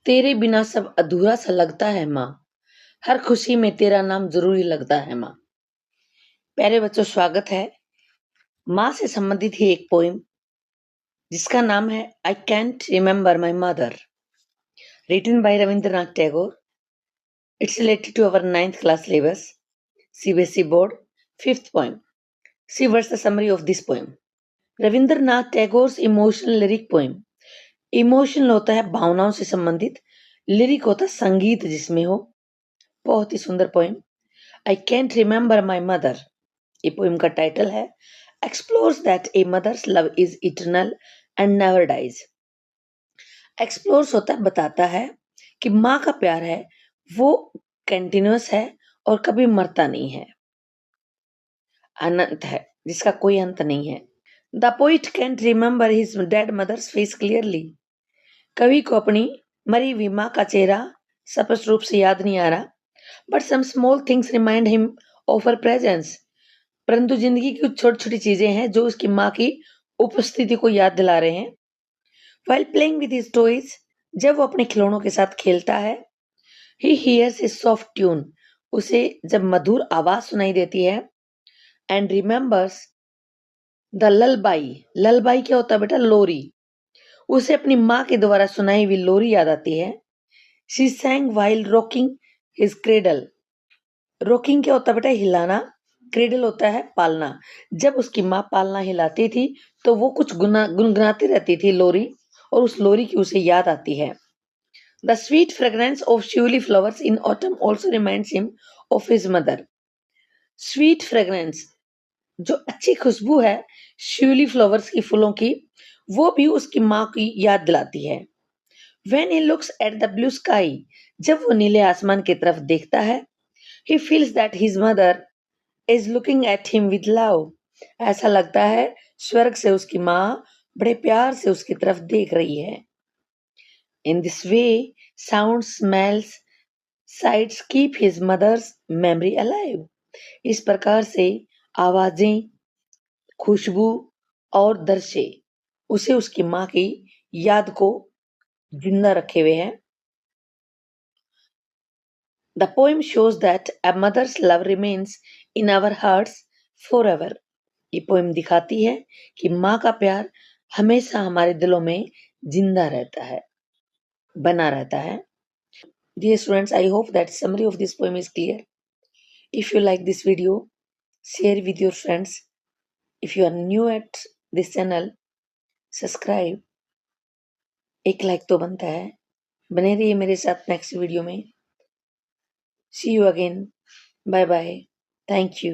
तेरे बिना सब अधूरा सा लगता है माँ। हर खुशी में तेरा नाम जरूरी लगता है माँ। प्यारे बच्चों, स्वागत है। माँ से संबंधित ही एक पोइम जिसका नाम है I can't remember my mother, written by Rabindranath Tagore. It's related to our 9th class syllabus, CBSE board, 5th poem. See what's the summary of this poem. Rabindranath Tagore emotional lyric poem. Emotional होता है भावनाओं से संबंधित, लिरिक होता है संगीत जिसमें हो। बहुत ही सुंदर poem. I can't remember my mother, ये पोइम का टाइटल है। Explores that a mother's love is eternal and never dies. Explores होता है बताता है कि माँ का प्यार है वो कंटिन्यूअस है और कभी मरता नहीं है, अनंत है, जिसका कोई अंत नहीं है। The poet can't remember his dead mother's face clearly. कवि को अपनी मरी हुई माँ का चेहरा स्पष्ट रूप से याद नहीं आ रहा, but some small things remind him of her presence. परंतु जिंदगी की कुछ छोटी छोटी चीजें हैं जो उसकी माँ की उपस्थिति को याद दिला रहे हैं। While playing with his toys, जब वो अपने खिलौनों के साथ खेलता है, he hears a soft tune, उसे जब मधुर आवाज सुनाई देती है, and remembers the lullaby। lullaby क्या होता है बेटा? लोरी। उसे अपनी माँ के द्वारा सुनाई हुई लोरी याद आती है। She sang while rocking his cradle। Rocking क्या होता है बेटा? हिलाना। क्रेडल होता है पालना। जब उसकी माँ पालना हिलाती थी तो वो कुछ गुनगुनाती रहती थी लोरी, और उस लोरी की उसे याद आती है। The sweet fragrance of Shivli flowers in autumn also reminds him of his mother. Sweet fragrance, जो अच्छी खुशबू है शिवली फ्लावर्स की, फूलों की, वो भी उसकी माँ की याद दिलाती है। When he looks at the blue sky, जब वो नीले आसमान की तरफ देखता है, he feels that his mother is looking at him with love। ऐसा लगता है स्वर्ग से उसकी माँ बड़े प्यार से उसकी तरफ देख रही है। In this way, sounds, smells, sights keep his mother's memory alive। इस प्रकार से आवाजें, खुशबू और दृश्य उसे उसकी माँ की याद को जिंदा रखे हुए हैं। The poem shows that a mother's love remains in our hearts forever। ये पोएम दिखाती है कि माँ का प्यार हमेशा हमारे दिलों में जिंदा रहता है, बना रहता है। Dear students, I hope that summary of this poem is clear. If you like this video, share with your friends. If you are new at this channel, subscribe। एक लाइक तो बनता है। बने रहिए मेरे साथ नेक्स्ट वीडियो में। See you again. Bye bye. Thank you.